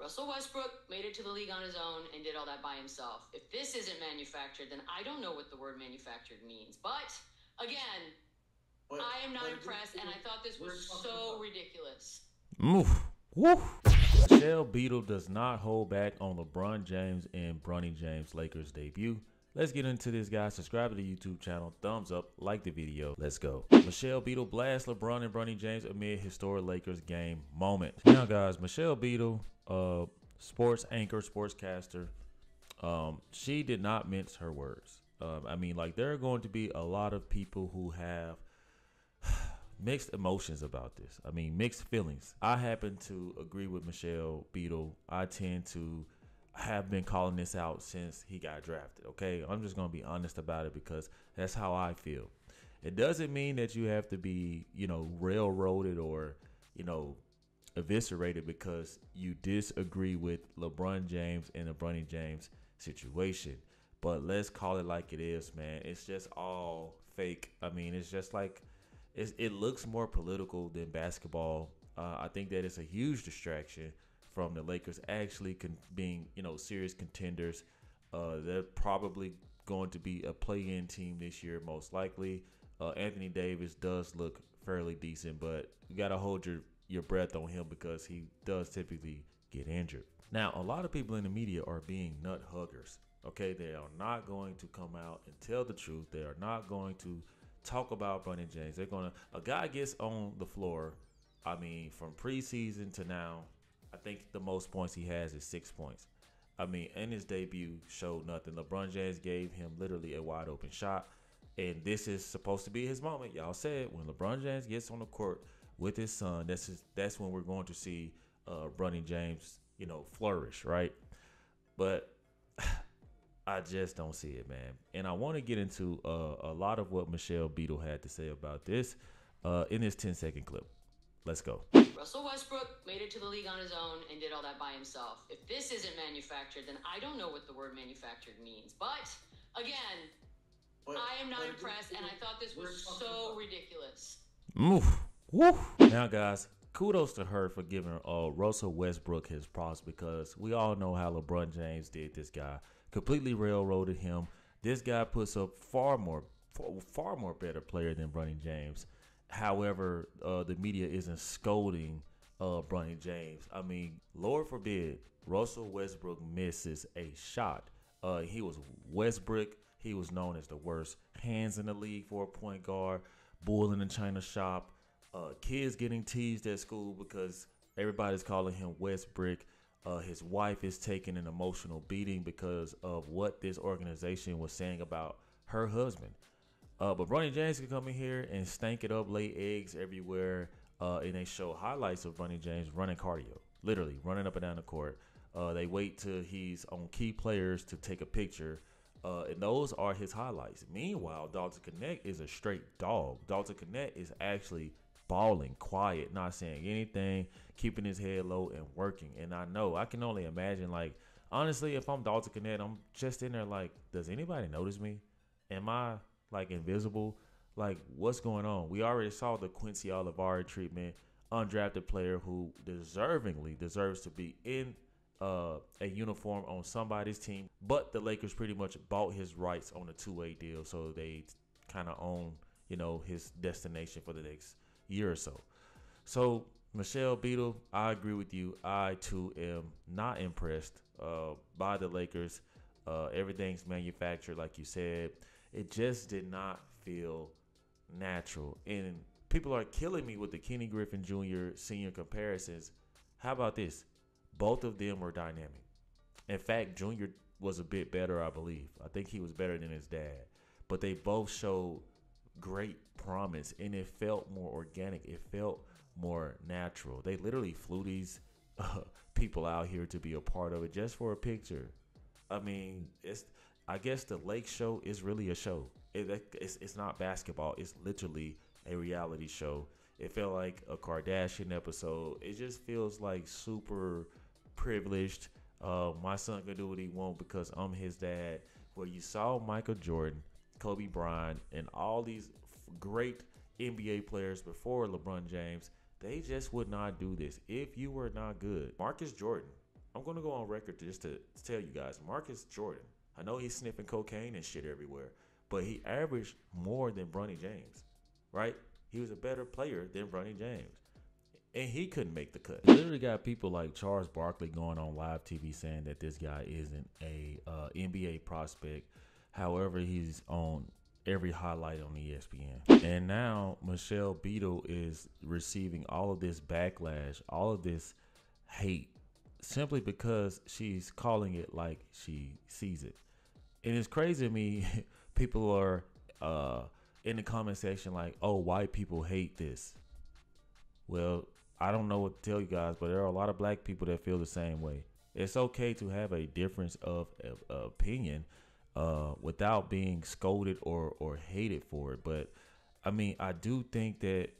Russell Westbrook made it to the league on his own and did all that by himself. If this isn't manufactured, then I don't know what the word manufactured means. But again, I am not impressed, and I thought this was so ridiculous. Oof. Woo. Michelle Beadle does not hold back on LeBron James and Bronny James Lakers debut. Let's get into this, guys. Subscribe to the YouTube channel, thumbs up, like the video. Let's go. Michelle Beadle blasts LeBron and Bronny James amid historic Lakers game moment. Now, guys, Michelle Beadle, sports anchor, sportscaster, she did not mince her words. I mean, like, there are going to be a lot of people who have mixed emotions about this. I mean, mixed feelings. I happen to agree with Michelle Beadle. I tend to have been calling this out since he got drafted. Okay, I'm just gonna be honest about it because that's how I feel. It doesn't mean that you have to be, railroaded or, eviscerated because you disagree with LeBron James and the Bronny James situation. But let's call it like it is, man. It's just all fake. I mean, it's just like it looks more political than basketball. I think that it's a huge distraction from the Lakers actually being, serious contenders. They're probably going to be a play-in team this year, most likely. Anthony Davis does look fairly decent, but you got to hold your breath on him because he does typically get injured. Now, a lot of people in the media are being nut huggers. Okay, they are not going to come out and tell the truth. They are not going to talk about Bronny James. A guy gets on the floor. I mean, from preseason to now, I think the most points he has is 6 points. I mean, in his debut, showed nothing. LeBron James gave him literally a wide open shot, and this is supposed to be his moment. Y'all said when LeBron James gets on the court with his son, that's when we're going to see Bronny James, flourish, right? But I just don't see it, man. And I want to get into a lot of what Michelle Beadle had to say about this in this 10-second clip. Let's go. Russell Westbrook made it to the league on his own and did all that by himself. If this isn't manufactured, then I don't know what the word manufactured means. But again, I am not impressed, and I thought this was so ridiculous. Oof. Woo. Now, guys, kudos to her for giving Russell Westbrook his props because we all know how LeBron James did this guy. Completely railroaded him. This guy puts up far more better player than Bronny James. However, the media isn't scolding Bronny James. I mean, Lord forbid Russell Westbrook misses a shot. He was Westbrook. He was known as the worst hands in the league for a point guard. Bull in the China shop. Kids getting teased at school because everybody's calling him Westbrook. His wife is taking an emotional beating because of what this organization was saying about her husband. But Bronny James can come in here and stank it up, lay eggs everywhere, and they show highlights of Bronny James running cardio, literally running up and down the court. They wait till he's on key players to take a picture, and those are his highlights. Meanwhile, Dalton Knecht is a straight dog. Dalton Knecht is actually balling, quiet, not saying anything, keeping his head low and working. And I can only imagine, like, honestly, if I'm Dalton Knecht, I'm just in there like, does anybody notice me? Am I like invisible? Like, what's going on? We already saw the Quincy Olivari treatment, undrafted player who deservingly deserves to be in a uniform on somebody's team. But the Lakers pretty much bought his rights on a two-way deal, so they kind of own, his destination for the next year or so. So Michelle Beadle, I agree with you. I too am not impressed by the Lakers. Everything's manufactured, like you said. It just did not feel natural. And people are killing me with the Kenny Griffin Jr. senior comparisons. How about this? Both of them were dynamic. In fact, Jr. was a bit better, I believe. I think he was better than his dad. But they both showed great promise, and it felt more organic. It felt more natural. They literally flew these people out here to be a part of it just for a picture. I mean, I guess the Lake Show is really a show. It's not basketball. It's literally a reality show. It felt like a Kardashian episode. It just feels like super privileged. My son can do what he wants because I'm his dad. Where you saw Michael Jordan, Kobe Bryant, and all these great NBA players before LeBron James, they just would not do this. If you were not good, Marcus Jordan, I'm going to go on record to tell you guys, Marcus Jordan, I know he's sniffing cocaine and shit everywhere, but he averaged more than Bronny James, right? He was a better player than Bronny James. And he couldn't make the cut. You literally got people like Charles Barkley going on live TV saying that this guy isn't a NBA prospect. However, he's on every highlight on ESPN. And now Michelle Beadle is receiving all of this backlash, all of this hate, simply because she's calling it like she sees it. And it's crazy to me. People are in the comment section like, oh, white people hate this. Well, I don't know what to tell you guys, but there are a lot of black people that feel the same way. It's okay to have a difference of opinion without being scolded or hated for it. But, I mean, I do think that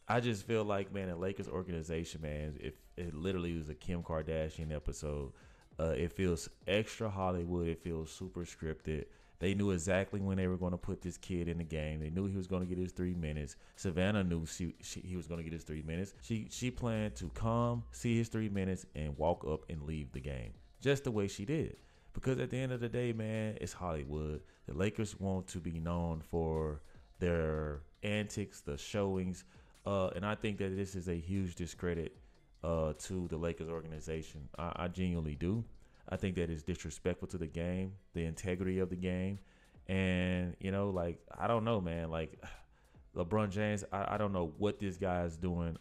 I just feel like, man, the Lakers organization, man, if it literally was a Kim Kardashian episode, it feels extra Hollywood. It feels super scripted. They knew exactly when they were going to put this kid in the game. They knew he was going to get his 3 minutes. Savannah knew he was going to get his 3 minutes. She planned to come, see his 3 minutes, and walk up and leave the game. Just the way she did. Because at the end of the day, man, it's Hollywood. The Lakers want to be known for their antics, the showings. And I think that this is a huge discredit to the Lakers organization. I genuinely do. I think that is disrespectful to the game, the integrity of the game. And, you know, like, I don't know, man. Like, LeBron James, I don't know what this guy is doing.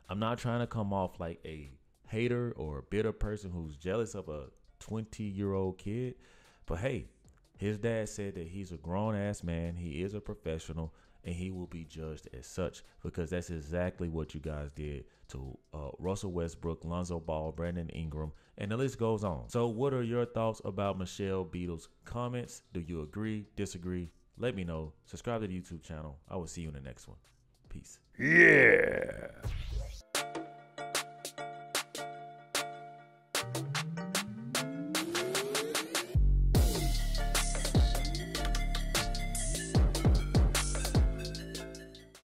I'm not trying to come off like a hater or a bitter person who's jealous of a 20-year-old kid. But, hey, his dad said that he's a grown-ass man. He is a professional, and he will be judged as such, because that's exactly what you guys did to Russell Westbrook, Lonzo Ball, Brandon Ingram, and the list goes on. So what are your thoughts about Michelle Beadle's comments? Do you agree, disagree? Let me know. Subscribe to the YouTube channel. I will see you in the next one. Peace. Yeah.